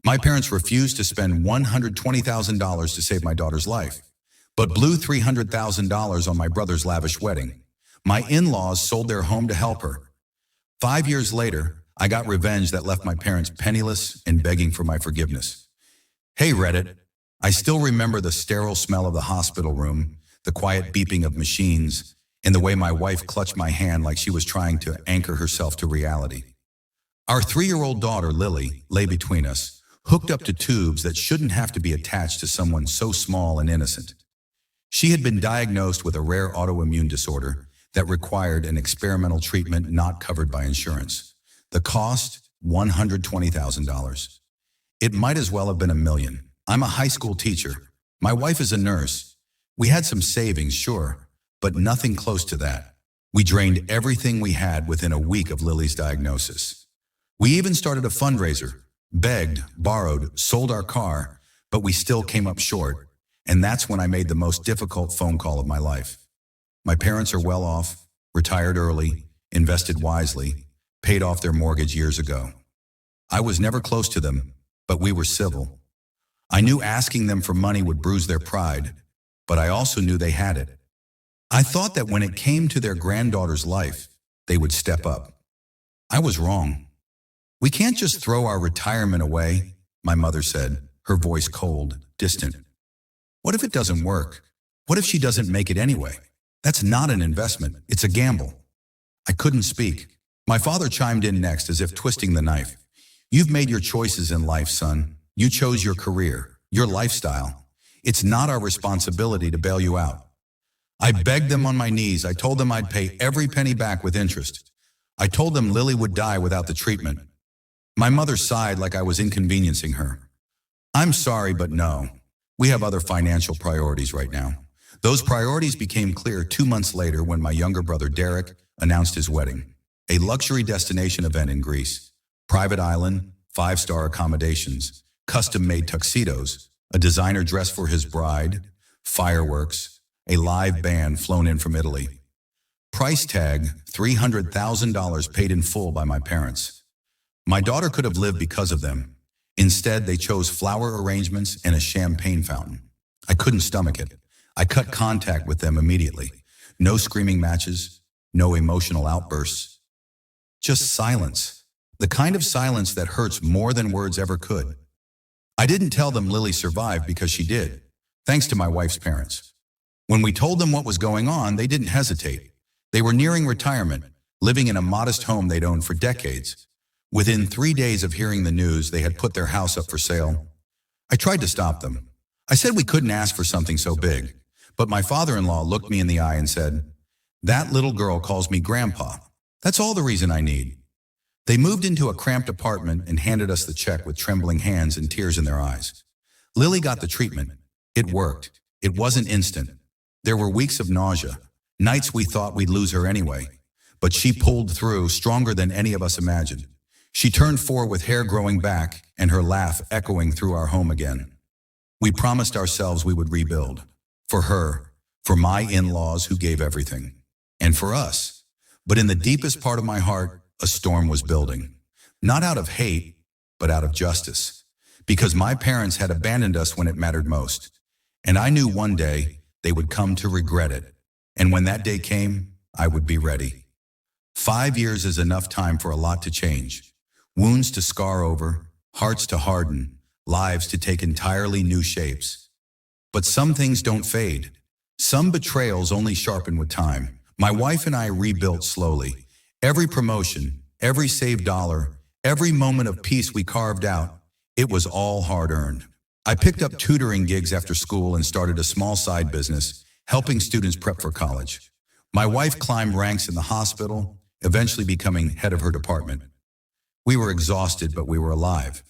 My parents refused to spend $120,000 to save my daughter's life, but blew $300,000 on my brother's lavish wedding. My in-laws sold their home to help her. 5 years later, I got revenge that left my parents penniless and begging for my forgiveness. Hey Reddit, I still remember the sterile smell of the hospital room, the quiet beeping of machines, and the way my wife clutched my hand like she was trying to anchor herself to reality. Our 3-year-old daughter, Lily, lay between us, hooked up to tubes that shouldn't have to be attached to someone so small and innocent. She had been diagnosed with a rare autoimmune disorder that required an experimental treatment not covered by insurance. The cost, $120,000. It might as well have been $1 million. I'm a high school teacher. My wife is a nurse. We had some savings, sure, but nothing close to that. We drained everything we had within a week of Lily's diagnosis. We even started a fundraiser, begged, borrowed, sold our car, but we still came up short. And that's when I made the most difficult phone call of my life. My parents are well off, retired early, invested wisely, paid off their mortgage years ago. I was never close to them, but we were civil. I knew asking them for money would bruise their pride, but I also knew they had it. I thought that when it came to their granddaughter's life, they would step up. I was wrong. We can't just throw our retirement away, my mother said, her voice cold, distant. What if it doesn't work? What if she doesn't make it anyway? That's not an investment, it's a gamble. I couldn't speak. My father chimed in next as if twisting the knife. You've made your choices in life, son. You chose your career, your lifestyle. It's not our responsibility to bail you out. I begged them on my knees. I told them I'd pay every penny back with interest. I told them Lily would die without the treatment. My mother sighed like I was inconveniencing her. I'm sorry, but no. We have other financial priorities right now. Those priorities became clear 2 months later when my younger brother Derek announced his wedding. A luxury destination event in Greece. Private island, 5-star accommodations, custom-made tuxedos, a designer dress for his bride, fireworks, a live band flown in from Italy. Price tag, $300,000 paid in full by my parents. My daughter could have lived because of them. Instead, they chose flower arrangements and a champagne fountain. I couldn't stomach it. I cut contact with them immediately. No screaming matches, no emotional outbursts. Just silence. The kind of silence that hurts more than words ever could. I didn't tell them Lily survived because she did, thanks to my wife's parents. When we told them what was going on, they didn't hesitate. They were nearing retirement, living in a modest home they'd owned for decades. Within 3 days of hearing the news, they had put their house up for sale. I tried to stop them. I said we couldn't ask for something so big, but my father-in-law looked me in the eye and said, "That little girl calls me Grandpa. That's all the reason I need." They moved into a cramped apartment and handed us the check with trembling hands and tears in their eyes. Lily got the treatment. It worked. It wasn't instant. There were weeks of nausea, nights we thought we'd lose her anyway, but she pulled through stronger than any of us imagined. She turned 4 with hair growing back and her laugh echoing through our home again. We promised ourselves we would rebuild. For her, for my in-laws who gave everything, and for us. But in the deepest part of my heart, a storm was building. Not out of hate, but out of justice. Because my parents had abandoned us when it mattered most. And I knew one day they would come to regret it. And when that day came, I would be ready. 5 years is enough time for a lot to change. Wounds to scar over, hearts to harden, lives to take entirely new shapes. But some things don't fade. Some betrayals only sharpen with time. My wife and I rebuilt slowly. Every promotion, every saved dollar, every moment of peace we carved out, it was all hard-earned. I picked up tutoring gigs after school and started a small side business, helping students prep for college. My wife climbed ranks in the hospital, eventually becoming head of her department. We were exhausted, but we were alive.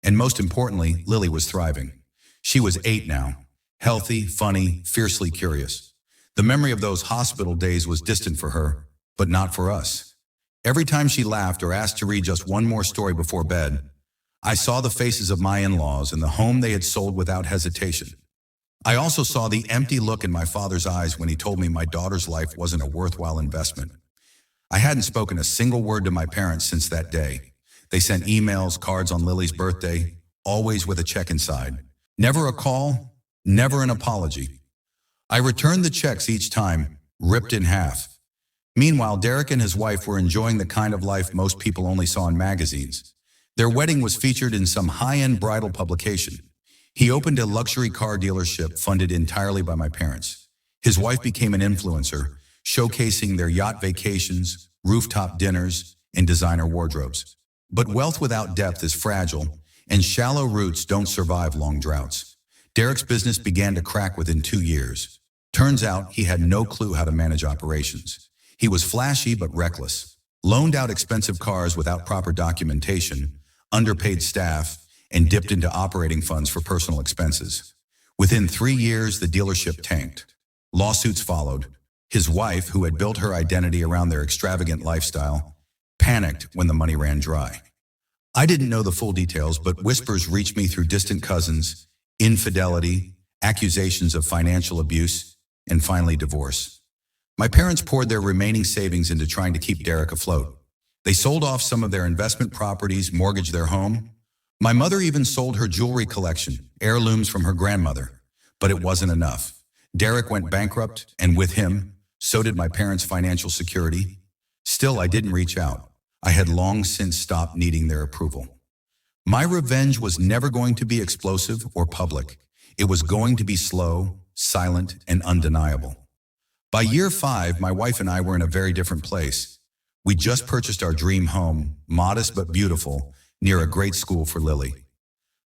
And most importantly, Lily was thriving. She was 8 now, healthy, funny, fiercely curious. The memory of those hospital days was distant for her, but not for us. Every time she laughed or asked to read just one more story before bed, I saw the faces of my in-laws and the home they had sold without hesitation. I also saw the empty look in my father's eyes when he told me my daughter's life wasn't a worthwhile investment. I hadn't spoken a single word to my parents since that day. They sent emails, cards on Lily's birthday, always with a check inside. Never a call, never an apology. I returned the checks each time, ripped in half. Meanwhile, Derek and his wife were enjoying the kind of life most people only saw in magazines. Their wedding was featured in some high-end bridal publication. He opened a luxury car dealership funded entirely by my parents. His wife became an influencer, showcasing their yacht vacations, rooftop dinners, and designer wardrobes. But wealth without depth is fragile, and shallow roots don't survive long droughts. Derek's business began to crack within 2 years. Turns out he had no clue how to manage operations. He was flashy but reckless, loaned out expensive cars without proper documentation, underpaid staff, and dipped into operating funds for personal expenses. Within 3 years, the dealership tanked. Lawsuits followed. His wife, who had built her identity around their extravagant lifestyle, panicked when the money ran dry. I didn't know the full details, but whispers reached me through distant cousins, infidelity, accusations of financial abuse, and finally divorce. My parents poured their remaining savings into trying to keep Derek afloat. They sold off some of their investment properties, mortgaged their home. My mother even sold her jewelry collection, heirlooms from her grandmother. But it wasn't enough. Derek went bankrupt, and with him, so did my parents' financial security. Still, I didn't reach out. I had long since stopped needing their approval. My revenge was never going to be explosive or public. It was going to be slow, silent, and undeniable. By year 5, my wife and I were in a very different place. We just purchased our dream home, modest but beautiful, near a great school for Lily.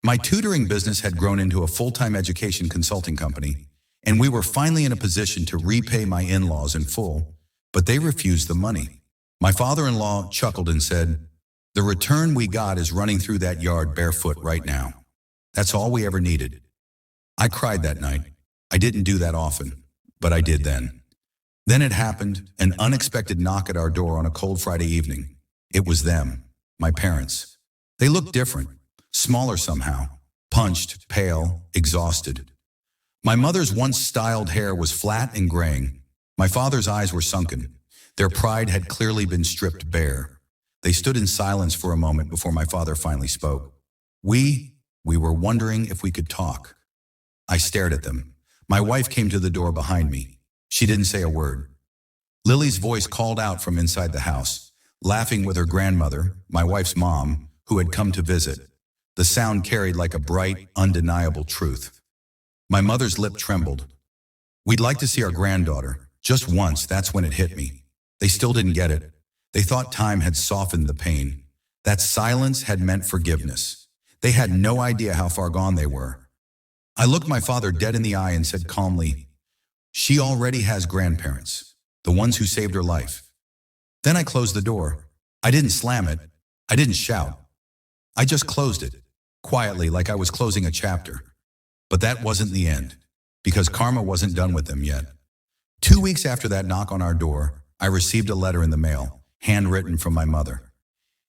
My tutoring business had grown into a full-time education consulting company, and we were finally in a position to repay my in-laws in full, but they refused the money. My father-in-law chuckled and said, "The return we got is running through that yard barefoot right now. That's all we ever needed." I cried that night. I didn't do that often, but I did then. Then it happened, an unexpected knock at our door on a cold Friday evening. It was them, my parents. They looked different, smaller somehow, punched, pale, exhausted. My mother's once styled hair was flat and graying. My father's eyes were sunken. Their pride had clearly been stripped bare. They stood in silence for a moment before my father finally spoke. We were wondering if we could talk. I stared at them. My wife came to the door behind me. She didn't say a word. Lily's voice called out from inside the house, laughing with her grandmother, my wife's mom, who had come to visit. The sound carried like a bright, undeniable truth. My mother's lip trembled. "We'd like to see our granddaughter. Just once, that's when it hit me." They still didn't get it. They thought time had softened the pain. That silence had meant forgiveness. They had no idea how far gone they were. I looked my father dead in the eye and said calmly, "She already has grandparents, the ones who saved her life." Then I closed the door. I didn't slam it. I didn't shout. I just closed it, quietly, like I was closing a chapter. But that wasn't the end, because karma wasn't done with them yet. 2 weeks after that knock on our door, I received a letter in the mail, handwritten from my mother.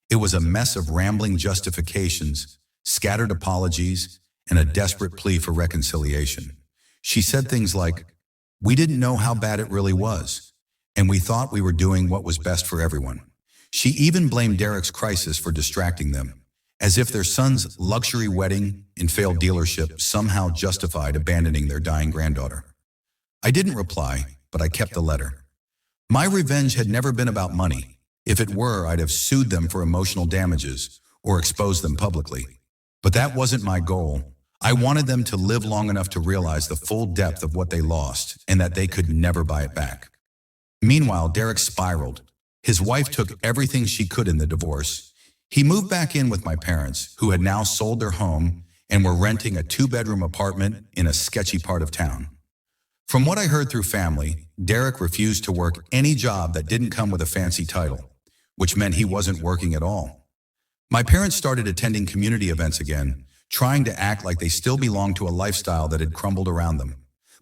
It was a mess of rambling justifications, scattered apologies, and a desperate plea for reconciliation. She said things like, "We didn't know how bad it really was, and we thought we were doing what was best for everyone." She even blamed Derek's crisis for distracting them, as if their son's luxury wedding and failed dealership somehow justified abandoning their dying granddaughter. I didn't reply, but I kept the letter. My revenge had never been about money. If it were, I'd have sued them for emotional damages or exposed them publicly. But that wasn't my goal. I wanted them to live long enough to realize the full depth of what they lost and that they could never buy it back. Meanwhile, Derek spiraled. His wife took everything she could in the divorce. He moved back in with my parents, who had now sold their home and were renting a 2-bedroom apartment in a sketchy part of town. From what I heard through family, Derek refused to work any job that didn't come with a fancy title, which meant he wasn't working at all. My parents started attending community events again, trying to act like they still belonged to a lifestyle that had crumbled around them.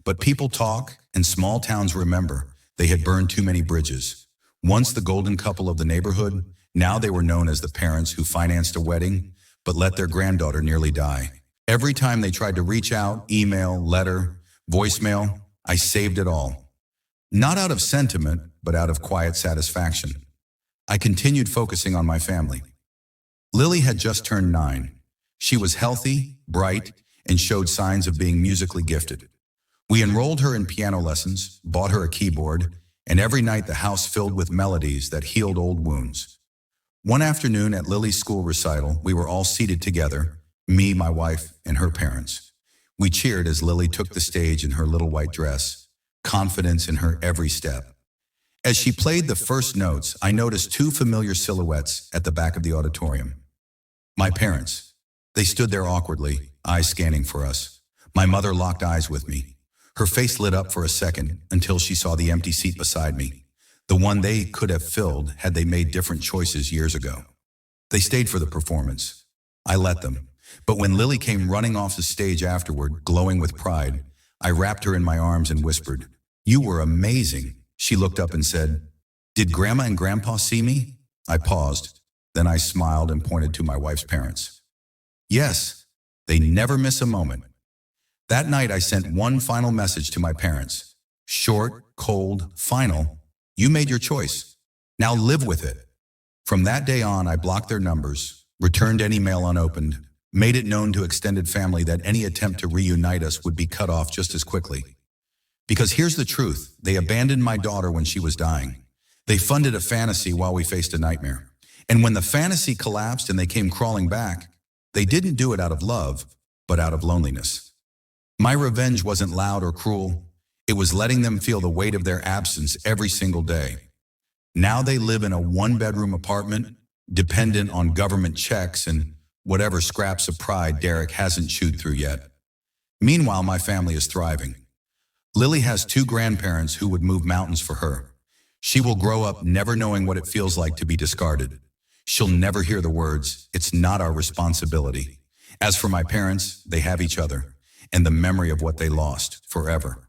But people talk, and small towns remember they had burned too many bridges. Once the golden couple of the neighborhood, now they were known as the parents who financed a wedding, but let their granddaughter nearly die. Every time they tried to reach out, email, letter, voicemail, I saved it all. Not out of sentiment, but out of quiet satisfaction. I continued focusing on my family. Lily had just turned 9. She was healthy, bright, and showed signs of being musically gifted. We enrolled her in piano lessons, bought her a keyboard, and every night the house filled with melodies that healed old wounds. One afternoon at Lily's school recital, we were all seated together, me, my wife, and her parents. We cheered as Lily took the stage in her little white dress, confidence in her every step. As she played the first notes, I noticed two familiar silhouettes at the back of the auditorium. My parents. They stood there awkwardly, eyes scanning for us. My mother locked eyes with me. Her face lit up for a second until she saw the empty seat beside me, the one they could have filled had they made different choices years ago. They stayed for the performance. I let them. But when Lily came running off the stage afterward, glowing with pride, I wrapped her in my arms and whispered, "You were amazing." She looked up and said, "Did Grandma and Grandpa see me?" I paused. Then I smiled and pointed to my wife's parents. Yes, they never miss a moment. That night I sent one final message to my parents. Short, cold, final. You made your choice. Now live with it. From that day on, I blocked their numbers, returned any mail unopened, made it known to extended family that any attempt to reunite us would be cut off just as quickly. Because here's the truth, they abandoned my daughter when she was dying. They funded a fantasy while we faced a nightmare. And when the fantasy collapsed and they came crawling back, they didn't do it out of love, but out of loneliness. My revenge wasn't loud or cruel. It was letting them feel the weight of their absence every single day. Now they live in a one-bedroom apartment, dependent on government checks and whatever scraps of pride Derek hasn't chewed through yet. Meanwhile, my family is thriving. Lily has two grandparents who would move mountains for her. She will grow up never knowing what it feels like to be discarded. She'll never hear the words, "It's not our responsibility." As for my parents, they have each other and the memory of what they lost forever.